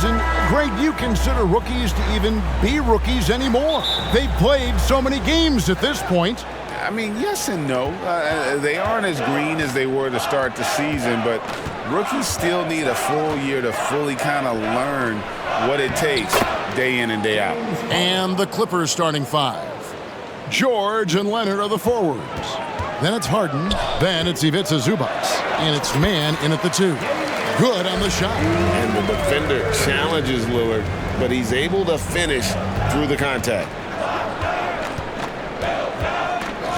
season, Greg, do you consider rookies to even be rookies anymore? They've played so many games at this point. I mean, yes and no. They aren't as green as they were to start the season, but rookies still need a full year to fully kind of learn what it takes day in and day out. And the Clippers starting five. George and Leonard are the forwards. Then it's Harden. Then it's Ivica Zubac. And it's man in at the two. Good on the shot. And the defender challenges Lillard, but he's able to finish through the contact.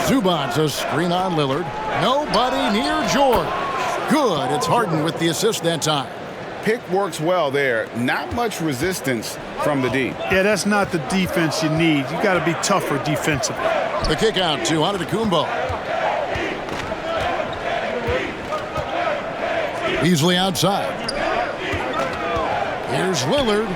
Zubac, a screen on Lillard. Nobody near George. Good. It's Harden with the assist that time. Pick works well there. Not much resistance from the D. Yeah, that's not the defense you need. You got to be tougher defensively. The kick out to Antetokounmpo. Easily outside. Here's Lillard.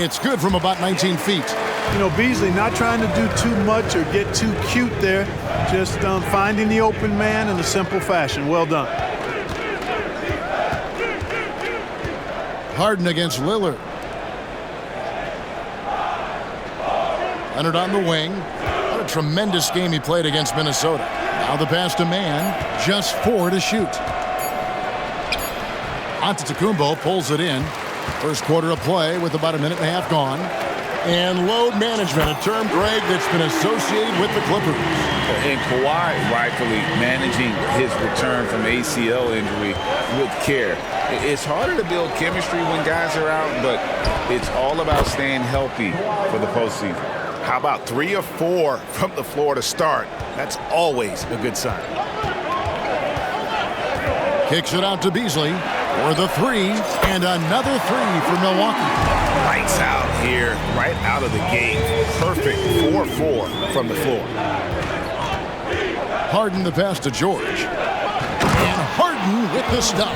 It's good from about 19 feet. You know, Beasley not trying to do too much or get too cute there. Just finding the open man in a simple fashion. Well done. Harden against Lillard. Leonard on the wing. What a tremendous game he played against Minnesota. Now the pass to man. Just 4 to shoot. Antetokounmpo pulls it in. First quarter of play with about a minute and a half gone. And load management, a term, Greg, that's been associated with the Clippers. And Kawhi rightfully managing his return from ACL injury with care. It's harder to build chemistry when guys are out, but it's all about staying healthy for the postseason. How about 3 or 4 from the floor to start? That's always a good sign. Kicks it out to Beasley for the three, and another three for Milwaukee. Lights out here, right out of the gate. Perfect 4-4 from the floor. Harden the pass to George. And Harden with the stuff.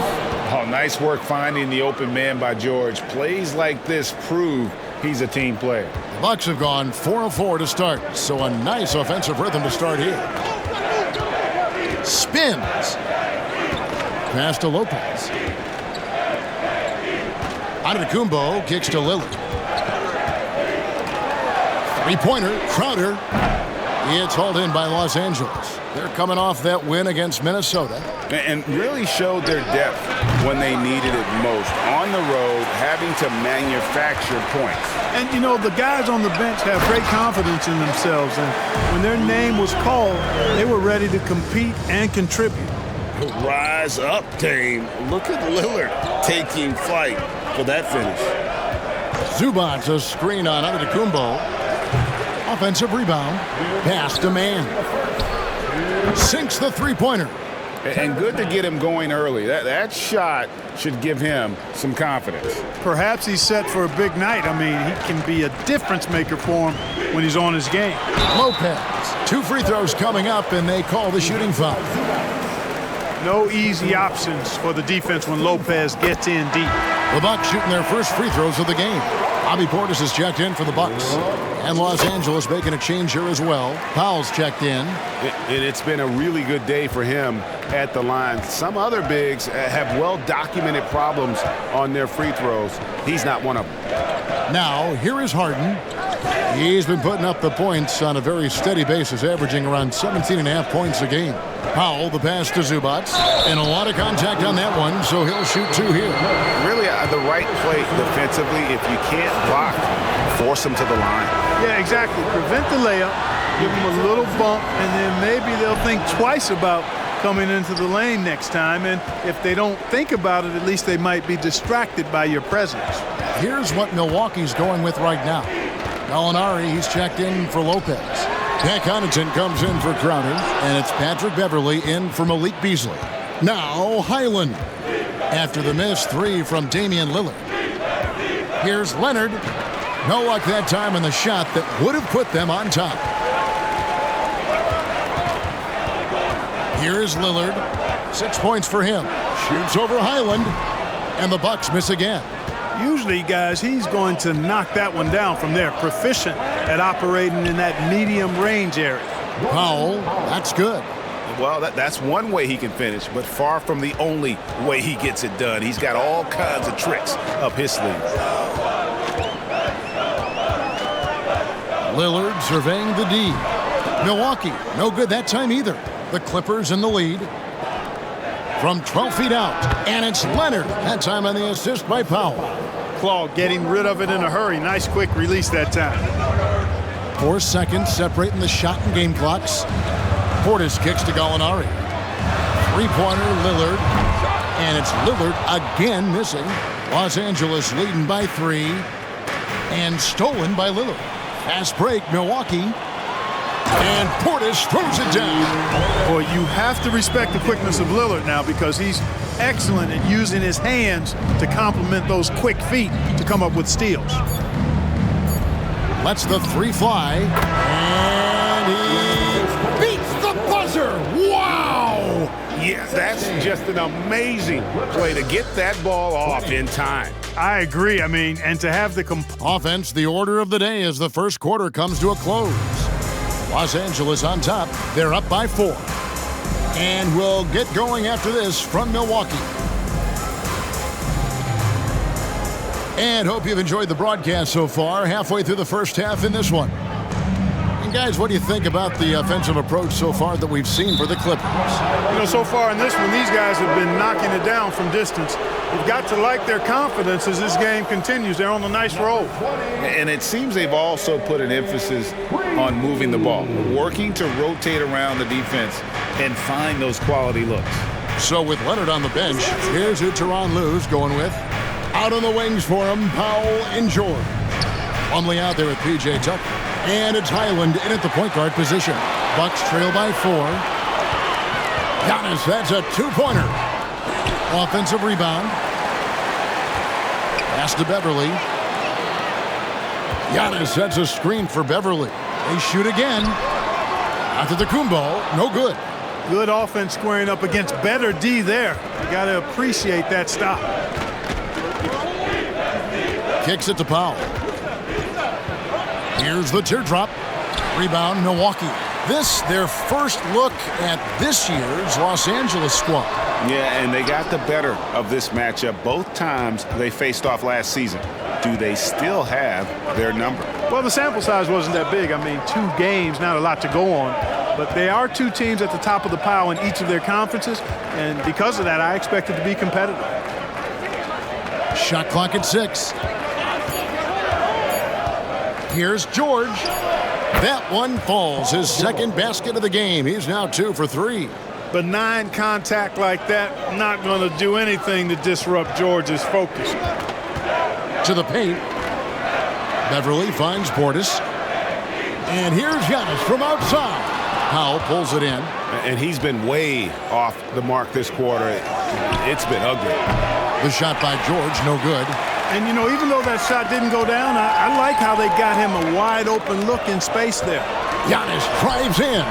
Oh, nice work finding the open man by George. Plays like this prove he's a team player. The Bucks have gone 4 of 4 to start, so a nice offensive rhythm to start here. Spins. Pass to Lopez. Antetokounmpo kicks to Lillard. Three-pointer, Crowder. It's hauled in by Los Angeles. They're coming off that win against Minnesota. And really showed their depth when they needed it most. On the road, having to manufacture points. And, you know, the guys on the bench have great confidence in themselves. And when their name was called, they were ready to compete and contribute. Rise up, Dame. Look at Lillard taking flight for that finish. Zubac, a screen on Antetokounmpo. Offensive rebound. Pass to man. Sinks the three-pointer. And good to get him going early. That shot should give him some confidence. Perhaps he's set for a big night. I mean, he can be a difference maker for him when he's on his game. Lopez. 2 free throws coming up, and they call the shooting foul. No easy options for the defense when Lopez gets in deep. The Bucks shooting their first free throws of the game. Bobby Portis has checked in for the Bucks. And Los Angeles making a change here as well. Powell's checked in. And it's been a really good day for him at the line. Some other bigs have well-documented problems on their free throws. He's not one of them. Now, here is Harden. He's been putting up the points on a very steady basis, averaging around 17.5 points a game. Powell, the pass to Zubac. And a lot of contact on that one, so he'll shoot 2 here. Really the right play defensively. If you can't block, force him to the line. Yeah, exactly. Prevent the layup, give him a little bump, and then maybe they'll think twice about coming into the lane next time. And if they don't think about it, at least they might be distracted by your presence. Here's what Milwaukee's going with right now. Gallinari, he's checked in for Lopez. Pat Connaughton comes in for Crowder, and it's Patrick Beverley in for Malik Beasley. Now Highland. After the missed 3 from Damian Lillard. Here's Leonard. No luck that time in the shot that would have put them on top. Here's Lillard. 6 points for him. Shoots over Highland. And the Bucks miss again. Usually, guys, he's going to knock that one down from there. Proficient at operating in that medium range area. Powell, that's good. Well, that's one way he can finish, but far from the only way he gets it done. He's got all kinds of tricks up his sleeve. Lillard surveying the D. Milwaukee, no good that time either. The Clippers in the lead. From 12 feet out, and it's Leonard. That time on the assist by Powell. Claude getting rid of it in a hurry. Nice quick release that time. 4 seconds separating the shot and game clocks. Portis kicks to Gallinari. Three-pointer, Lillard. And it's Lillard again missing. Los Angeles leading by 3. And stolen by Lillard. Fast break, Milwaukee. And Portis throws it down. Boy, you have to respect the quickness of Lillard now because he's excellent at using his hands to complement those quick feet to come up with steals. Lets the three fly. And he beats the buzzer. Wow! Yeah, that's just an amazing play to get that ball off in time. I agree. I mean, and to have the offense, the order of the day as the first quarter comes to a close. Los Angeles on top. They're up by 4. And we'll get going after this from Milwaukee. And hope you've enjoyed the broadcast so far. Halfway through the first half in this one. And guys, what do you think about the offensive approach so far that we've seen for the Clippers? You know, so far in this one, these guys have been knocking it down from distance. You've got to like their confidence as this game continues. They're on a nice roll. And it seems they've also put an emphasis on moving the ball, working to rotate around the defense and find those quality looks. So with Leonard on the bench, here's who Tyronn Lue's going with. Out on the wings for him, Powell and George. Plumlee out there with P.J. Tucker. And it's Highland in at the point guard position. Bucks trail by 4. Giannis, that's a 2-pointer. Offensive rebound. Pass to Beverly. Giannis sets a screen for Beverly. They shoot again. After the Kumbo, no good. Good offense squaring up against better D there. You got to appreciate that stop. Kicks it to Powell. Here's the teardrop. Rebound, Milwaukee. This, their first look at this year's Los Angeles squad. Yeah, and they got the better of this matchup both times they faced off last season. Do they still have their number? Well, the sample size wasn't that big. I mean, 2 games, not a lot to go on. But they are 2 teams at the top of the pile in each of their conferences. And because of that, I expect it to be competitive. Shot clock at 6. Here's George. That one falls. His second basket of the game. He's now 2 for 3. Benign contact like that, not going to do anything to disrupt George's focus. To the paint. Beverly finds Portis. And here's Giannis from outside. Powell pulls it in. And he's been way off the mark this quarter. It's been ugly. The shot by George, no good. And, you know, even though that shot didn't go down, I like how they got him a wide open look in space there. Giannis drives in.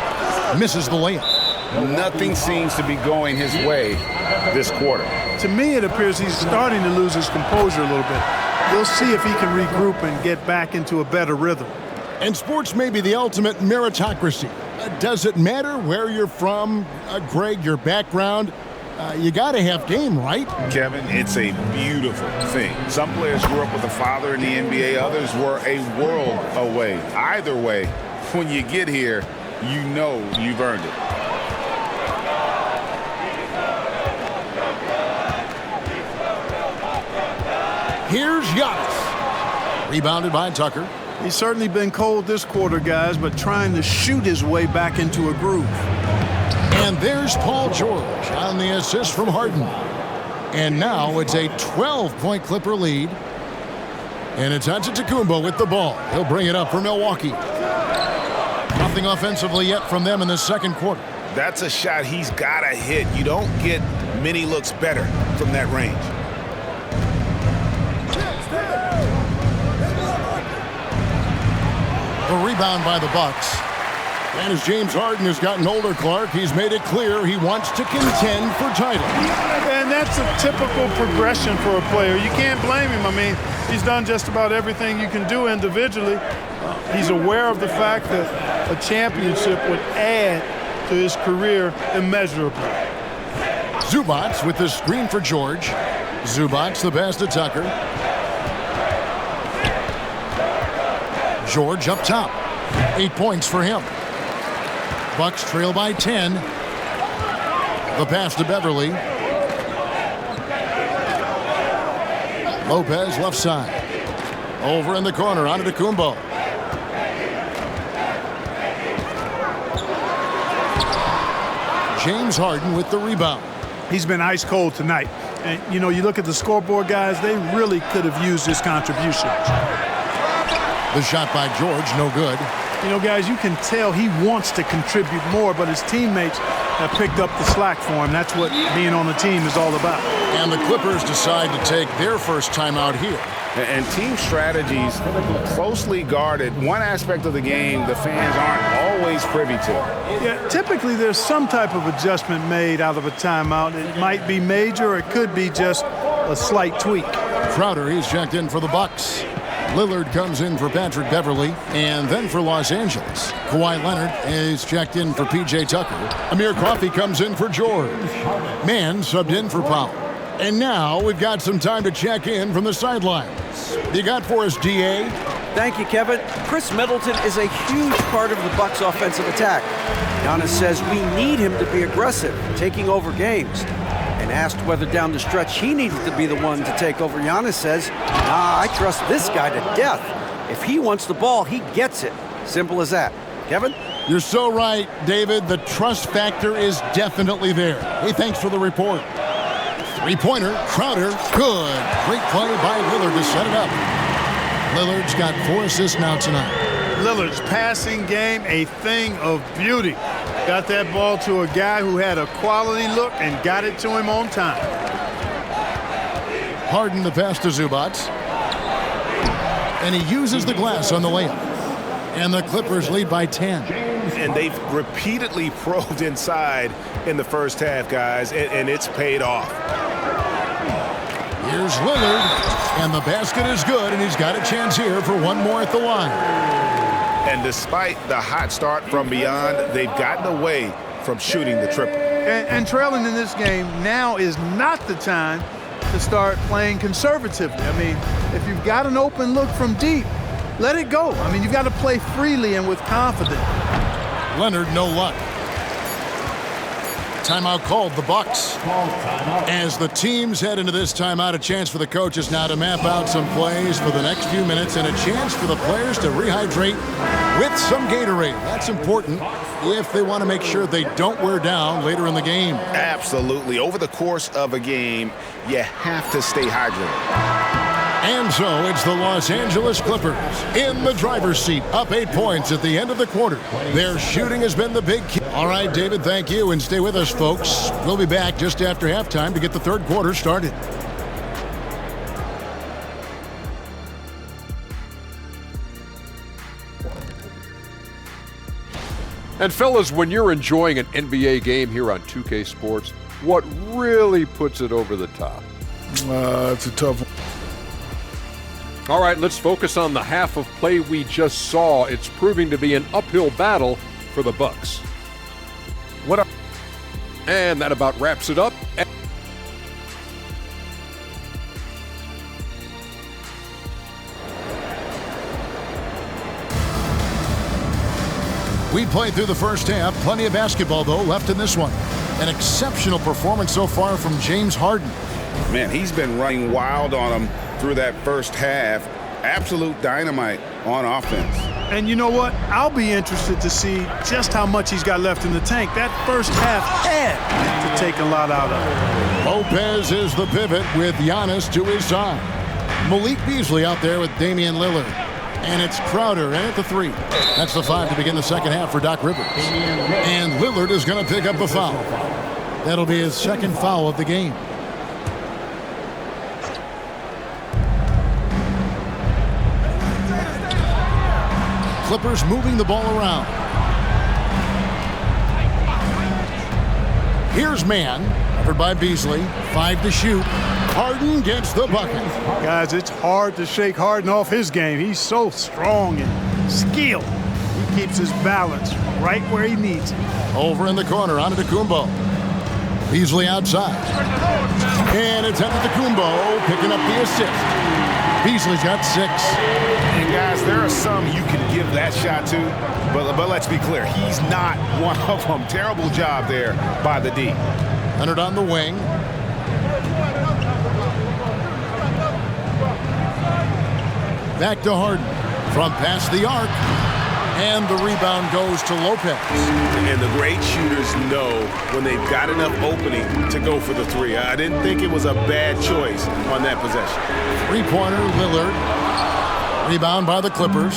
Misses the layup. Nothing seems to be going his way this quarter. To me, it appears he's starting to lose his composure a little bit. We'll see if he can regroup and get back into a better rhythm. And sports may be the ultimate meritocracy. Does it matter where you're from, Greg, your background? You got to have game, right? Kevin, it's a beautiful thing. Some players grew up with a father in the NBA. Others were a world away. Either way, when you get here, you know you've earned it. Here's Giannis. Rebounded by Tucker. He's certainly been cold this quarter, guys, but trying to shoot his way back into a groove. And there's Paul George on the assist from Harden. And now it's a 12-point Clipper lead. And it's Antetokounmpo with the ball. He'll bring it up for Milwaukee. Nothing offensively yet from them in the second quarter. That's a shot he's got to hit. You don't get many looks better from that range. The rebound by the Bucks. And as James Harden has gotten older, Clark, he's made it clear he wants to contend for titles. And that's a typical progression for a player. You can't blame him. I mean, he's done just about everything you can do individually. He's aware of the fact that a championship would add to his career immeasurably. Zubac with the screen for George. Zubac the pass to Tucker. George up top. 8 points for him. Bucks trail by 10. The pass to Beverly. Lopez left side. Over in the corner, Antetokounmpo. James Harden with the rebound. He's been ice cold tonight. And, you know, you look at the scoreboard, guys, they really could have used his contribution. The shot by George, no good. You know, guys, you can tell he wants to contribute more, but his teammates have picked up the slack for him. That's what being on the team is all about. And the Clippers decide to take their first timeout here. And team strategies closely guarded. One aspect of the game the fans aren't always privy to. Yeah, typically there's some type of adjustment made out of a timeout. It might be major, or it could be just a slight tweak. Crowder, he's checked in for the Bucks. Lillard comes in for Patrick Beverly, and then for Los Angeles. Kawhi Leonard is checked in for P.J. Tucker. Amir Coffey comes in for George. Mann subbed in for Powell. And now we've got some time to check in from the sidelines. You got for us, D.A.? Thank you, Kevin. Chris Middleton is a huge part of the Bucks' offensive attack. Giannis says we need him to be aggressive, taking over games. And asked whether down the stretch he needed to be the one to take over, Giannis says, nah, I trust this guy to death. If he wants the ball, he gets it. Simple as that. Kevin? You're so right, David. The trust factor is definitely there. Hey, thanks for the report. Three-pointer, Crowder, good. Great play by Lillard to set it up. Lillard's got 4 assists now tonight. Lillard's passing game, a thing of beauty. Got that ball to a guy who had a quality look and got it to him on time. Harden the pass to Zubac. And he uses the glass on the layup. And the Clippers lead by 10. And they've repeatedly probed inside in the first half, guys, and it's paid off. Here's Lillard, and the basket is good, and he's got a chance here for one more at the line. And despite the hot start from beyond, they've gotten away from shooting the triple. And trailing in this game now is not the time to start playing conservatively. I mean, if you've got an open look from deep, let it go. I mean, you've got to play freely and with confidence. Leonard, no luck. Timeout called, the Bucks. As the teams head into this timeout, a chance for the coaches now to map out some plays for the next few minutes and a chance for the players to rehydrate with some Gatorade. That's important if they want to make sure they don't wear down later in the game. Absolutely. Over the course of a game, you have to stay hydrated. And so it's the Los Angeles Clippers in the driver's seat, up 8 points at the end of the quarter. Their shooting has been the big key. All right, David, thank you, and stay with us, folks. We'll be back just after halftime to get the third quarter started. And fellas, when you're enjoying an NBA game here on 2K Sports, what really puts it over the top? It's a tough one. All right, let's focus on the half of play we just saw. It's proving to be an uphill battle for the Bucks. And that about wraps it up. We played through the first half. Plenty of basketball, though, left in this one. An exceptional performance so far from James Harden. Man, he's been running wild on them through that first half. Absolute dynamite on offense. And you know what? I'll be interested to see just how much he's got left in the tank. That first half had to take a lot out of it. Lopez is the pivot with Giannis to his side. Malik Beasley out there with Damian Lillard. And it's Crowder in at the 3. That's the 5 to begin the second half for Doc Rivers. And Lillard is going to pick up a foul. That'll be his second foul of the game. Clippers moving the ball around. Here's Mann, covered by Beasley. 5 to shoot. Harden gets the bucket. Guys, it's hard to shake Harden off his game. He's so strong and skilled. He keeps his balance right where he needs it. Over in the corner, Antetokounmpo. Beasley outside. And it's Antetokounmpo picking up the assist. Beasley's got 6. And guys, there are some you can give that shot to, but let's be clear, he's not one of them. Terrible job there by the D. Leonard on the wing. Back to Harden. From past the arc. And the rebound goes to Lopez. And the great shooters know when they've got enough opening to go for the three. I didn't think it was a bad choice on that possession. Three-pointer, Lillard. Rebound by the Clippers.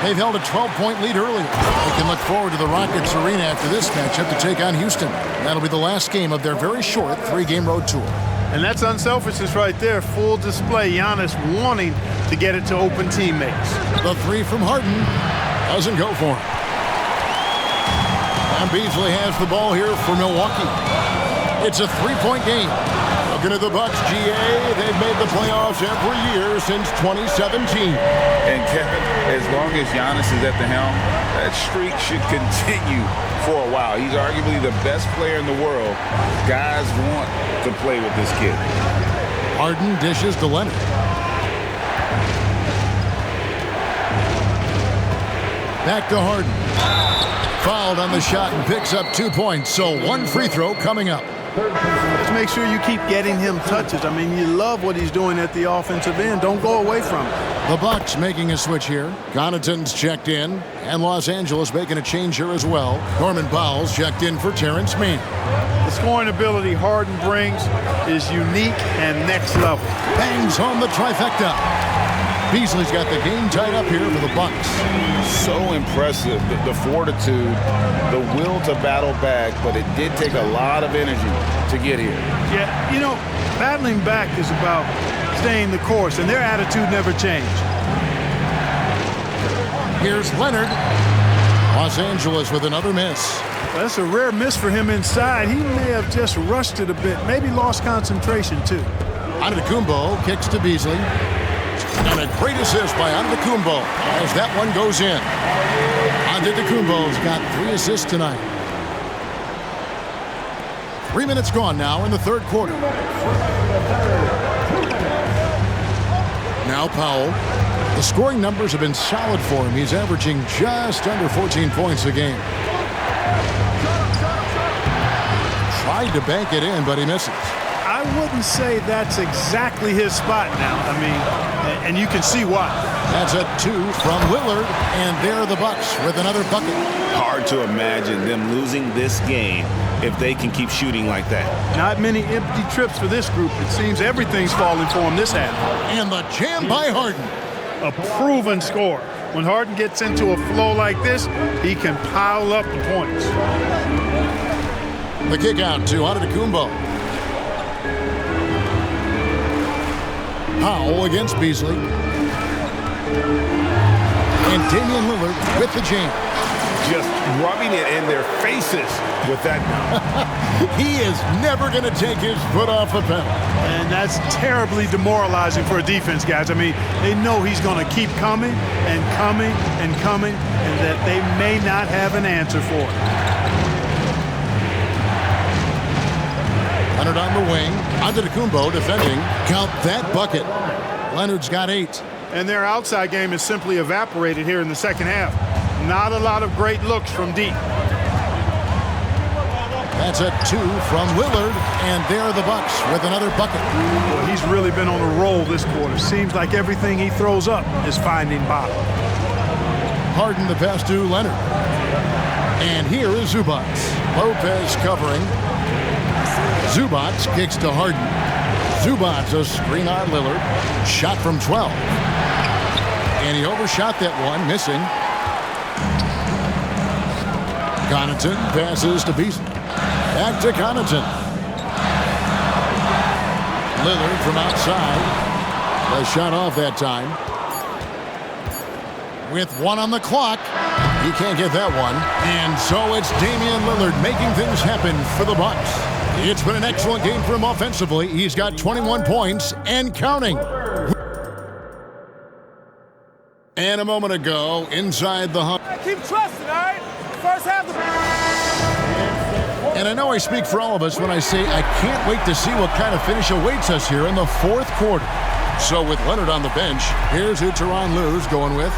They've held a 12-point lead earlier. They can look forward to the Rockets arena after this matchup to take on Houston. That'll be the last game of their very short 3-game road tour. And that's unselfishness right there. Full display. Giannis wanting to get it to open teammates. The three from Harden doesn't go for him. And Beasley has the ball here for Milwaukee. It's a 3-point game. Looking at the Bucks, GA, they've made the playoffs every year since 2017. And Kevin, as long as Giannis is at the helm, that streak should continue for a while. He's arguably the best player in the world. Guys want to play with this kid. Harden dishes to Leonard. Back to Harden. Fouled on the shot and picks up 2 points. So 1 free throw coming up. Just make sure you keep getting him touches. I mean, you love what he's doing at the offensive end. Don't go away from it. The Bucks making a switch here. Connaughton's checked in. And Los Angeles making a change here as well. Norman Powell's checked in for Terrence Mann. The scoring ability Harden brings is unique and next level. Bangs home the trifecta. Beasley's got the game tied up here for the Bucks. So impressive, the fortitude, the will to battle back, but it did take a lot of energy to get here. Yeah, you know, battling back is about staying the course, and their attitude never changed. Here's Leonard. Los Angeles with another miss. Well, that's a rare miss for him inside. He may have just rushed it a bit, maybe lost concentration too. Antetokounmpo kicks to Beasley. And a great assist by Antetokounmpo as that one goes in. Antetokounmpo's got 3 assists tonight. 3 minutes gone now in the third quarter. Now Powell. The scoring numbers have been solid for him. He's averaging just under 14 points a game. Tried to bank it in, but he misses. I wouldn't say that's exactly his spot now. I mean, and you can see why. That's a 2 from Lillard, and there are the Bucks with another bucket. Hard to imagine them losing this game if they can keep shooting like that. Not many empty trips for this group. It seems everything's falling for him this half. And the jam by Harden. A proven scorer. When Harden gets into a flow like this, he can pile up the points. The kick out to Antetokounmpo. Powell against Beasley. And Damian Lillard with the jam. Just rubbing it in their faces with that. He is never going to take his foot off the pedal. And that's terribly demoralizing for a defense, guys. I mean, they know he's going to keep coming and coming and coming, and that they may not have an answer for it. Leonard on the wing. Antetokounmpo defending. Count that bucket. Leonard's got 8. And their outside game is simply evaporated here in the second half. Not a lot of great looks from deep. That's a 2 from Lillard, and there are the Bucks with another bucket. Well, he's really been on a roll this quarter. Seems like everything he throws up is finding bottom. Harden the pass to Leonard. And here is Zubac. Lopez covering. Zubac kicks to Harden. Zubac a screen on Lillard. Shot from 12. And he overshot that one, missing. Connaughton passes to Beasley. Back to Connaughton. Lillard from outside. The shot off that time. With 1 on the clock. He can't get that one. And so it's Damian Lillard making things happen for the Bucks. It's been an excellent game for him offensively. He's got 21 points and counting. And a moment ago, inside the hump. Keep trusting, all right? First half. And I know I speak for all of us when I say I can't wait to see what kind of finish awaits us here in the fourth quarter. So with Leonard on the bench, here's who Tyronn Lue's going with.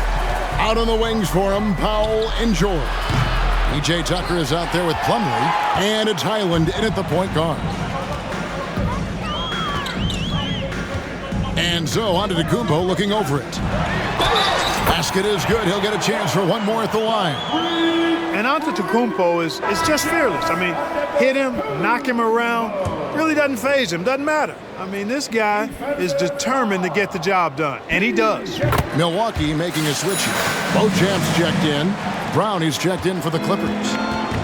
Out on the wings for him, Powell and George. P.J. Tucker is out there with Plumlee, and it's Highland in at the point guard. And so Antetokounmpo looking over it. Basket is good. He'll get a chance for one more at the line. And Antetokounmpo is just fearless. I mean, hit him, knock him around. Really doesn't faze him. Doesn't matter. I mean, this guy is determined to get the job done, and he does. Milwaukee making a switch here. Beauchamp's checked in. Brownie's checked in for the Clippers.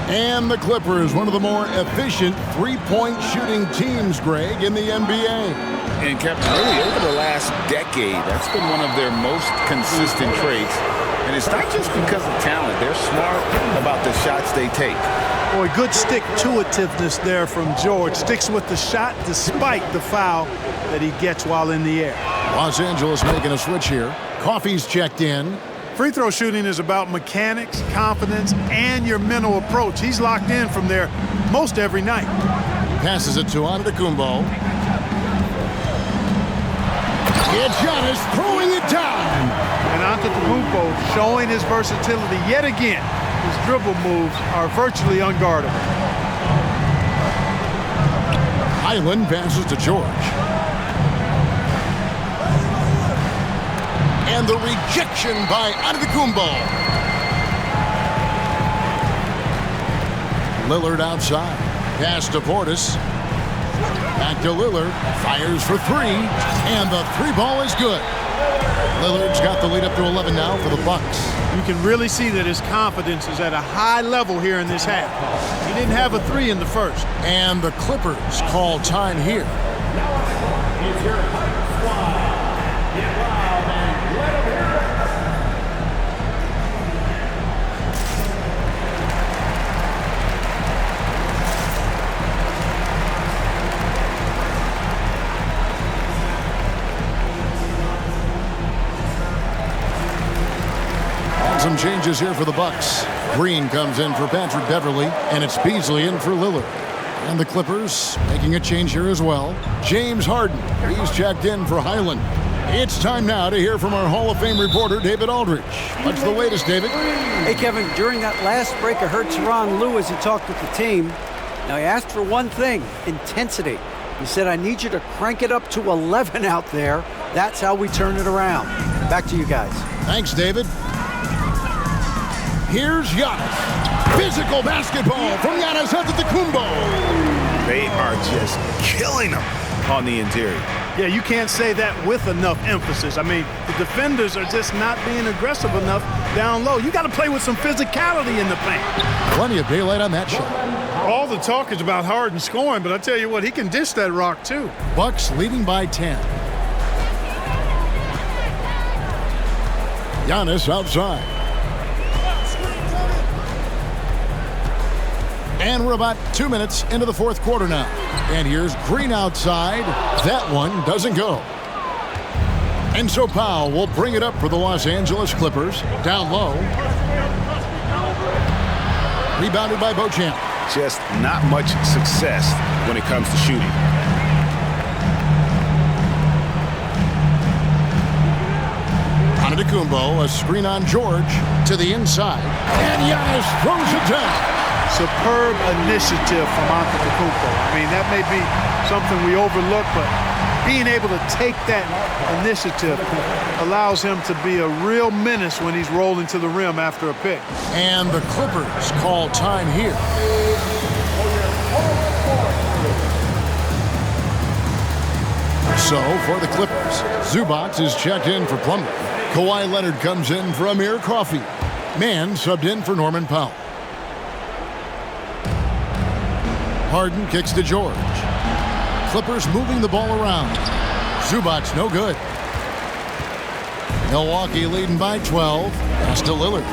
And the Clippers, one of the more efficient three-point shooting teams, Greg, in the NBA. And Captain, really over the last decade, that's been one of their most consistent traits. And it's not just because of talent. They're smart about the shots they take. Boy, good stick-to-itiveness there from George. Sticks with the shot despite the foul that he gets while in the air. Los Angeles making a switch here. Coffey's checked in. Free throw shooting is about mechanics, confidence, and your mental approach. He's locked in from there most every night. Passes it to Antetokounmpo. It's Giannis throwing it down. And Antetokounmpo showing his versatility yet again. His dribble moves are virtually unguardable. Highland passes to George. And the rejection by Antetokounmpo. Lillard outside. Pass to Portis. Back to Lillard. Fires for three. And the three ball is good. Lillard's got the lead up to 11 now for the Bucks. You can really see that his confidence is at a high level here in this half. He didn't have a three in the first. And the Clippers call time here. Some changes here for the Bucks. Green comes in for Patrick Beverly, and it's Beasley in for Lillard. And the Clippers making a change here as well. James Harden, he's checked in for Highland. It's time now to hear from our Hall of Fame reporter, David Aldridge. What's the latest, David? Hey, Kevin, during that last break, I heard Tyronn Lue as he talked with the team. Now, he asked for one thing, intensity. He said, I need you to crank it up to 11 out there. That's how we turn it around. Back to you guys. Thanks, David. Here's Giannis. Physical basketball from Giannis Antetokounmpo. They are just killing them on the interior. Yeah, you can't say that with enough emphasis. I mean, the defenders are just not being aggressive enough down low. You got to play with some physicality in the paint. Plenty of daylight on that shot. All the talk is about Harden scoring, but I tell you what, he can dish that rock too. Bucks leading by 10. Giannis outside. And we're about 2 minutes into the fourth quarter now. And here's Green outside. That one doesn't go. And so Powell will bring it up for the Los Angeles Clippers. Down low. Rebounded by Beauchamp. Just not much success when it comes to shooting. Antetokounmpo, a screen on George to the inside. And Giannis throws it down. Superb initiative from Antetokounmpo. I mean, that may be something we overlook, but being able to take that initiative allows him to be a real menace when he's rolling to the rim after a pick. And the Clippers call time here. So for the Clippers, Zubac is checked in for Plumlee. Kawhi Leonard comes in for Amir Coffey. Mann subbed in for Norman Powell. Harden kicks to George. Clippers moving the ball around. Zubac no good. Milwaukee leading by 12. Pass to Lillard.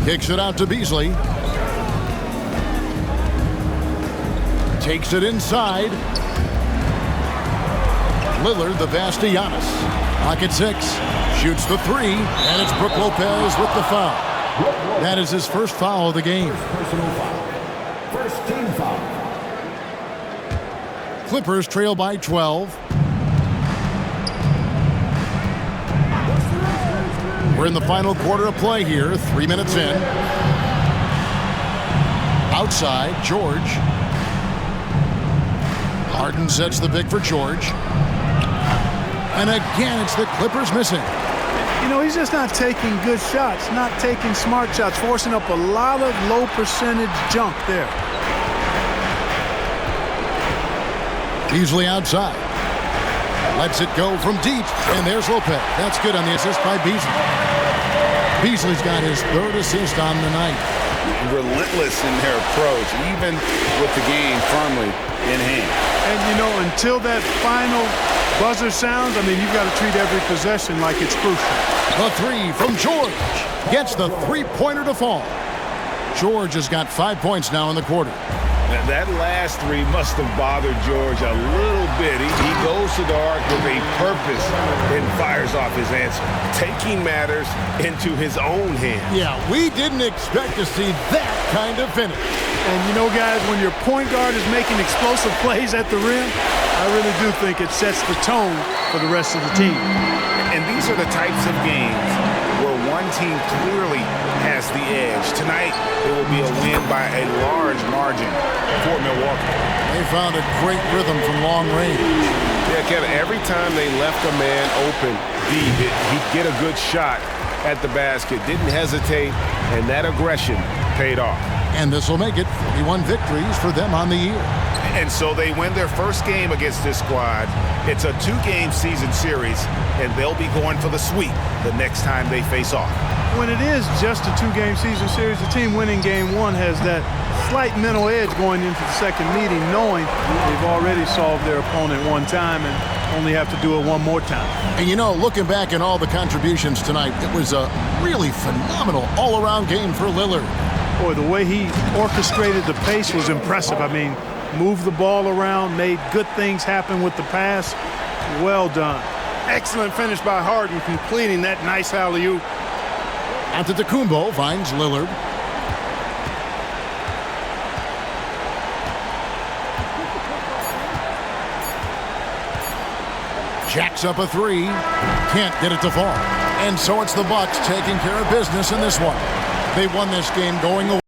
Kicks it out to Beasley. Takes it inside. Lillard the pass to Giannis. Pocket 6. Shoots the 3. And it's Brook Lopez with the foul. That is his first foul of the game. Personal foul. First team foul. Clippers trail by 12. We're in the final quarter of play here, 3 minutes in. Outside, George. Harden sets the pick for George. And again, it's the Clippers missing. You know, he's just not taking good shots, not taking smart shots, forcing up a lot of low percentage junk there. Beasley outside. Lets it go from deep, and there's Lopez. That's good on the assist by Beasley. Beasley's got his third assist on the night. Relentless in their approach, even with the game firmly in hand. And, you know, until that final buzzer sounds, I mean, you've got to treat every possession like it's crucial. The three from George gets the three-pointer to fall. George has got 5 points now in the quarter. That last three must have bothered George a little bit. He goes to the arc with a purpose and fires off his answer, taking matters into his own hands. Yeah, we didn't expect to see that kind of finish. And, you know, guys, when your point guard is making explosive plays at the rim, I really do think it sets the tone for the rest of the team. And these are the types of games where one team clearly has the edge. Tonight, it will be a win by a large margin for Milwaukee. They found a great rhythm from long range. Yeah, Kevin, every time they left a man open deep, he'd get a good shot at the basket, didn't hesitate, and that aggression paid off. And this will make it 41 victories for them on the year. And so they win their first game against this squad. It's a 2-game season series, and they'll be going for the sweep the next time they face off. When it is just a 2-game season series, the team winning game one has that slight mental edge going into the second meeting, knowing they've already solved their opponent one time and only have to do it one more time. And, you know, looking back at all the contributions tonight, it was a really phenomenal all-around game for Lillard. Boy, the way he orchestrated the pace was impressive. I mean, moved the ball around, made good things happen with the pass. Well done. Excellent finish by Harden, completing that nice alley-oop. Antetokounmpo finds Lillard. Jacks up a three. Can't get it to fall. And so it's the Bucks taking care of business in this one. They won this game going away.